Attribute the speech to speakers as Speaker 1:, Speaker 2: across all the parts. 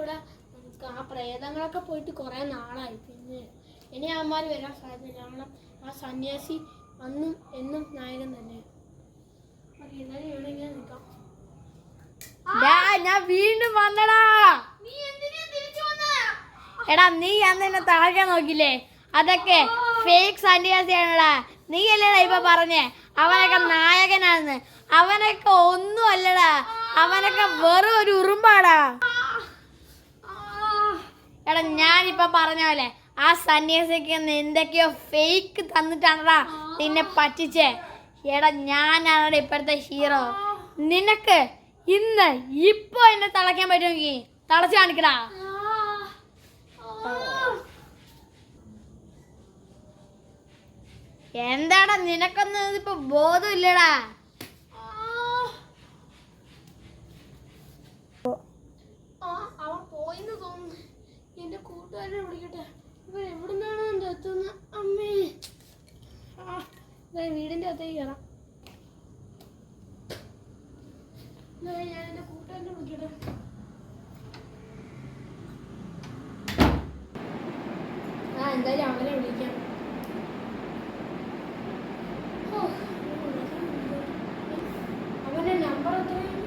Speaker 1: ഇവിടെ ആ പ്രേതങ്ങളൊക്കെ പോയിട്ട് കുറെ നാളായി. പിന്നെ ഇനി അവന്മാർ വരാൻ സാധ്യത. കാരണം ആ സന്യാസി അന്നും എന്നും നായകൻ തന്നെ. എന്നാലും ഇവിടെ ഇങ്ങനെ നിൽക്കാം.
Speaker 2: ഞാൻ വീണ്ടും വന്നടാ. എടാ നീ അന്ന് എന്നെ താഴെ നോക്കില്ലേ? അതൊക്കെ ഫേക്ക് സന്യാസിയാണടാ. നീ അല്ലേടാ ഇപ്പൊ പറഞ്ഞേ അവനൊക്കെ നായകനാണെന്ന്. അവനൊക്കെ ഒന്നും അല്ലടാ, അവനൊക്കെ വെറും ഒരു ഉറുമ്പാടാ. എടാ ഞാനിപ്പൊ പറഞ്ഞ പോലെ ആ സന്യാസിക്ക് എന്തൊക്കെയോ ഫേക്ക് തന്നിട്ടാണടാ നിന്നെ പറ്റിച്ചേ. എടാ ഞാനാണ് ഇപ്പോഴത്തെ ഹീറോ. നിനക്ക് ഇന്ന് ഇപ്പൊ എന്നെ തളയ്ക്കാൻ പറ്റുമെങ്കിൽ തളച്ചു കാണിക്കടാ. എന്താടാ നിനക്കൊന്നും ഇപ്പൊ ബോധമില്ലടാ.
Speaker 1: അവൻ പോയിന്ന് തോന്നുന്നു. എന്റെ കൂട്ടുകാരനെ വിളിക്കട്ടെ. ഇവൻ എവിടുന്നാണ് എന്റെ എത്തുന്ന? അമ്മേ, വീടിന്റെ അകത്തേക്ക് കയറാം. ഞാൻ എന്റെ കൂട്ടുകാരനെ വിളിക്കട്ടെ. എന്തായാലും അവനെ വിളിക്കാം. അവന്റെ നമ്പർ എത്രയാണ്?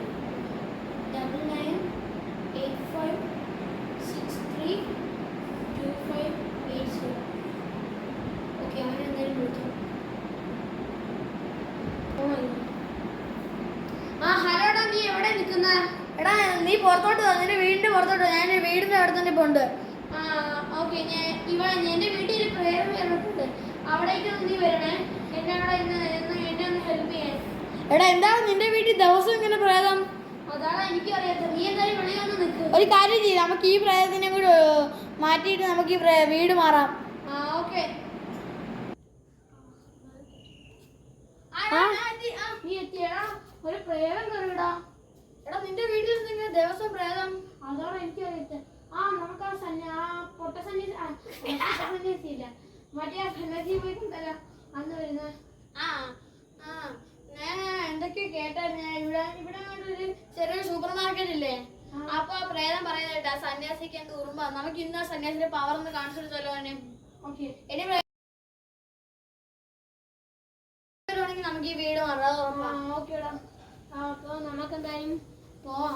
Speaker 1: 9985632580. ഓക്കെ, അവനെന്തായാലും വിളിക്കാം. ഹലോടാ, നീ എവിടെ നിൽക്കുന്ന?
Speaker 2: എടാ നീ പുറത്തോട്ട് വന്നു. നിന്റെ വീടിന്റെ പുറത്തോട്ട്. ഞാൻ വീടിന്റെ അവിടെ തന്നെ പോണ്ട്.
Speaker 1: ഓക്കെ, എന്റെ വീട്ടിൽ ഒരു പ്രേതം വരുന്നുണ്ട്. അവിടേക്ക് നീ വരണേ. എന്നെ ഒന്ന് ഹെൽപ്പ് ചെയ്യാൻ.
Speaker 2: എടാ എന്താണ് നിന്റെ വീട്ടിൽ ദിവസം ഇങ്ങനെ പ്രേതം?
Speaker 1: അതാണ് എനിക്ക് അറിയാത്തത്. നീ എന്തായാലും വെളിയിൽ വന്ന് നിൽക്കും.
Speaker 2: ഒരു കാര്യം ചെയ്യും, നമുക്ക് ഈ പ്രേതത്തിനെ കൂടി മാറ്റിയിട്ട് നമുക്ക് ഈ വീട് മാറാം.
Speaker 1: ഓക്കെ. നീ എത്തിയടാ. ഒരു പ്രേതം കയറിടാ.
Speaker 2: എടാ നിന്റെ വീട്ടിൽ ഇങ്ങനെ ദിവസം പ്രേതം?
Speaker 1: അതാണ് എനിക്ക് അറിയാത്തത്. നമുക്ക് ആ പൊട്ട സന്യാസി ഇല്ല, മറ്റേ ആ സന്യാസി പോയി കൊണ്ടല്ല അന്ന് വരുന്നത്.
Speaker 2: ഞാൻ എന്തൊക്കെയോ കേട്ടായിരുന്നു. ഇവിടെ ഒരു ചെറിയൊരു സൂപ്പർ മാർക്കറ്റ് ഇല്ലേ? അപ്പൊ ആ പ്രേതം പറയുന്നത് കേട്ടാ സന്യാസിക്ക് എന്ത് ഉറുമ്പ. നമുക്ക് ഇന്ന് ആ സന്യാസിന്റെ പവർ ഒന്ന് കാണിച്ചു കൊടുത്തല്ലോ.
Speaker 1: ഓക്കെ,
Speaker 2: നമുക്ക് ഈ വീട് മാറാം.
Speaker 1: ഓക്കേടാ. അപ്പൊ നമുക്ക് എന്തായാലും പോവാം.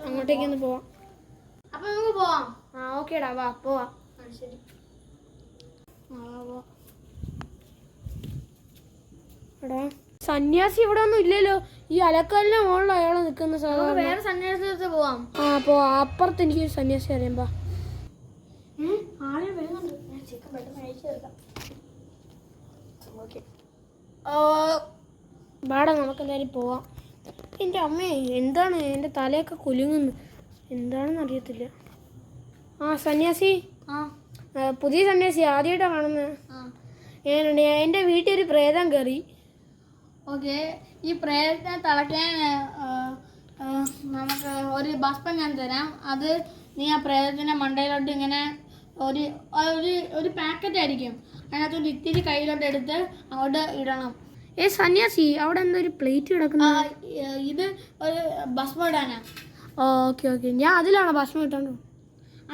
Speaker 2: അങ്ങോട്ടേക്കൊന്ന് പോവാം.
Speaker 1: അപ്പൊ നമുക്ക് പോവാം.
Speaker 2: ഓക്കേടാ, വാ പോവാം.
Speaker 1: ശരി.
Speaker 2: എടാ
Speaker 1: സന്യാസി ഇവിടെ ഒന്നും ഇല്ലല്ലോ. ഈ അലക്കലിന്റെ മുകളിൽ അയാള് നിൽക്കുന്ന
Speaker 2: നമുക്ക് വേറെ സന്യാസി പോവാം.
Speaker 1: അപ്പുറത്ത് എനിക്ക് സന്യാസി അറിയാമ്പോ ആളെ വരുന്നുണ്ട്. ഞാൻ ചിക്കൻ പെട്ടെന്ന് അയച്ചു തരാം. ഓക്കെ, ബാടാ നമുക്ക് എന്തായാലും പോവാം. എൻ്റെ അമ്മേ, എന്താണ് എൻ്റെ തലയൊക്കെ കുലുങ്ങുന്നു? എന്താണെന്ന് അറിയത്തില്ല. സന്യാസി, പുതിയ സന്യാസി ആദ്യമായിട്ടാണ് കാണുന്നത്. എൻ്റെ വീട്ടിൽ ഒരു പ്രേതം കയറി.
Speaker 2: ഓക്കെ, ഈ പ്രേതത്തിനെ തളയ്ക്കാൻ നമുക്ക് ഒരു ഭസ്മം ഞാൻ തരാം. അത് നീ ആ പ്രേതത്തിൻ്റെ മണ്ടയിലോട്ട് ഇങ്ങനെ ഒരു പാക്കറ്റ് ആയിരിക്കും, അതിനകത്തൊരു ഇത്തിരി കയ്യിലോട്ട് എടുത്ത് അങ്ങോട്ട് ഇടണം.
Speaker 1: സന്യാസി, അവിടെ എന്താ ഒരു പ്ലേറ്റ് കിടക്കുന്ന?
Speaker 2: ഇത് ഒരു ഭസ്മം ഇടാനാ.
Speaker 1: ഓക്കെ ഓക്കെ, ഞാൻ അതിലാണോ ഭസ്മം ഇട്ടോണ്ടോ?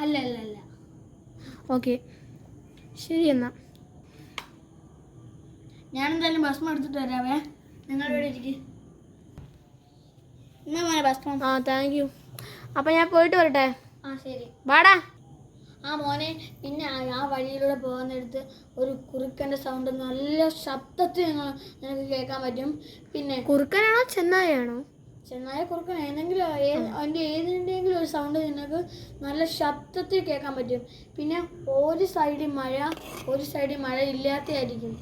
Speaker 2: അല്ല അല്ല അല്ല.
Speaker 1: ഓക്കെ ശരി, എന്നാ
Speaker 2: ഞാനെന്തായാലും ഭസ്മം എടുത്തിട്ട് വരാവേ. നിങ്ങളിവിടെ ഇരിക്കും. എന്നാ മോനെ ഭസ്മം.
Speaker 1: Thank you. അപ്പം ഞാൻ പോയിട്ട് വരട്ടെ.
Speaker 2: ശരി,
Speaker 1: വാടാ.
Speaker 2: മോനെ, പിന്നെ ആ വഴിയിലൂടെ പോകുന്നിടത്ത് ഒരു കുറുക്കൻ്റെ സൗണ്ട് നല്ല ശബ്ദത്തിൽ നിനക്ക് കേൾക്കാൻ പറ്റും. പിന്നെ
Speaker 1: കുറുക്കനാണോ ചെന്നായാണോ?
Speaker 2: ചെന്നായ കുറുക്കൻ ഏതെങ്കിലും അതിൻ്റെ ഏതിൻ്റെങ്കിലും ഒരു സൗണ്ട് നിനക്ക് നല്ല ശബ്ദത്തിൽ കേൾക്കാൻ പറ്റും. പിന്നെ ഒരു സൈഡിൽ മഴ, ഒരു സൈഡിൽ മഴ ഇല്ലാത്തതായിരിക്കും.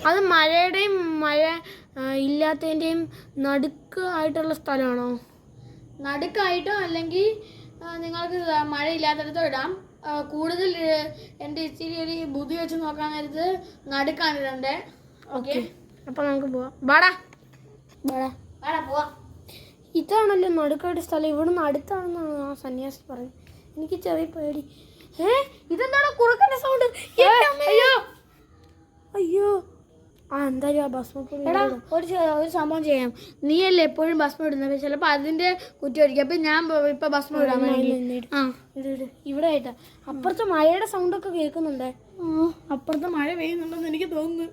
Speaker 1: അത് മഴയുടെയും മഴ ഇല്ലാത്തതിൻ്റെയും നടുക്ക് ആയിട്ടുള്ള സ്ഥലമാണോ?
Speaker 2: നടുക്കായിട്ടോ അല്ലെങ്കിൽ നിങ്ങൾക്ക് മഴ ഇല്ലാത്തടത്തോ ഇടാം. കൂടുതൽ എൻ്റെ ഇച്ചിരി ഒരു ബുദ്ധി വെച്ച് നോക്കാൻ നേരത്ത് നടുക്കാണ് ഇടണ്ടേ. ഓക്കെ,
Speaker 1: അപ്പം നമുക്ക് പോവാം. വാടാ
Speaker 2: വാടാ വാടാ പോവാം.
Speaker 1: ഇതാണല്ലോ നടുക്കായിട്ട് സ്ഥലം. ഇവിടുന്ന് അടുത്താണെന്നാണ് ആ സന്യാസി പറഞ്ഞത്. എനിക്ക് ചെറിയ പേടി. ഇതെന്താണോ കുറുക്കൻ്റെ സൗണ്ട്? അയ്യോ അയ്യോ, ആ എന്തായാലും ആ ഭസ്മപ്പൊടി
Speaker 2: എടാ ഒരു സംഭവം ചെയ്യാം. നീയല്ലേ എപ്പോഴും ഭസ്മം ഇടുന്നത്, ചിലപ്പോ അതിന്റെ കുറ്റമായിരിക്കും. അപ്പൊ ഞാൻ ഇപ്പൊ ഭസ്മം ഇടാൻ വേണ്ടി
Speaker 1: ഇവിടെ ആയിട്ടാ. അപ്പുറത്തെ മഴയുടെ സൗണ്ട് ഒക്കെ കേൾക്കുന്നുണ്ടേ.
Speaker 2: അപ്പുറത്ത് മഴ പെയ്യുന്നുണ്ടെന്ന് എനിക്ക് തോന്നുന്നു.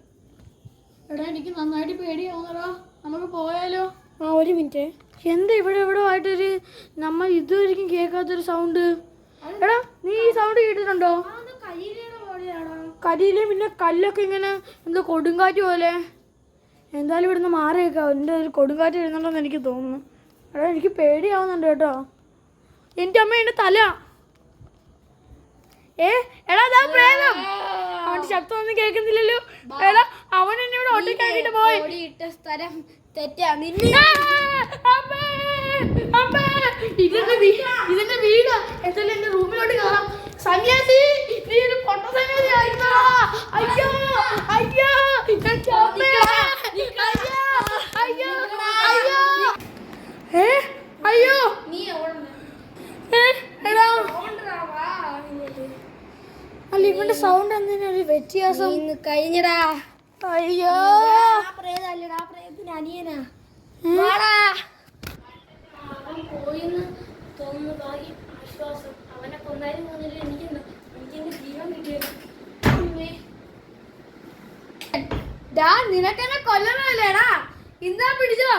Speaker 2: എടാ എനിക്ക് നന്നായിട്ട് പേടിയാവുന്നടാ, നമുക്ക് പോയാലോ?
Speaker 1: ആ ഒരു മിനിറ്റ്.
Speaker 2: എന്താ ഇവിടെ എവിടെ ആയിട്ടൊരു നമ്മൾ ഇതുവരെയും കേൾക്കാത്തൊരു സൗണ്ട്. എടാ നീ ഈ സൗണ്ട് കേട്ടിട്ടുണ്ടോ? കരിയിലെ പിന്നെ കല്ലൊക്കെ ഇങ്ങനെ എന്തോ കൊടുങ്കാറ്റ് പോലെ. എന്തായാലും ഇവിടുന്ന് മാറിയേക്കാം, എൻ്റെ ഒരു കൊടുങ്കാറ്റ് വരുന്നുണ്ടെന്ന് എനിക്ക് തോന്നുന്നു. എടാ എനിക്ക് പേടിയാവുന്നുണ്ട് കേട്ടോ. എൻ്റെ അമ്മ എൻ്റെ തല. എടാ അതാ പ്രേതം. അവന്റെ ശബ്ദം ഒന്നും കേൾക്കുന്നില്ലല്ലോ. എടാ അവൻ എന്നെ ഇവിടെ ഒറ്റയ്ക്കാക്കിട്ട് പോയി.
Speaker 1: ഇട്ട സ്ഥലം തെറ്റാണ്.
Speaker 2: ഇതിന്റെ വീടാ. എന്തായാലും എന്റെ റൂമിലോട്ട് കയറാം. സന്യാസി, നീ ഒരു പൊട്ട സന്യാസി ആയിരുന്നോ? അയ്യോ അയ്യോ അയ്യോ അയ്യോ അയ്യോ എടാ. അല്ല ഇവന്റെ സൗണ്ട് എന്തിനാ ഒരു വ്യത്യാസം?
Speaker 1: കഴിഞ്ഞടാ.
Speaker 2: അയ്യോ
Speaker 1: പ്രേതല്ലടാ, പ്രേതത്തിന് അനിയനാ. അവൻ പോയിന്ന് തോന്നുന്നു. ഭാഗ്യം, ആശ്വാസം. അവനെ കൊന്നാലും കൊന്നില്ല എനിക്കെന്റെ ജീവൻ കിട്ടിയത്.
Speaker 2: നിനക്കെന്നെ കൊല്ലണല്ലേടാ. ഇന്നാ പിടിച്ചോ.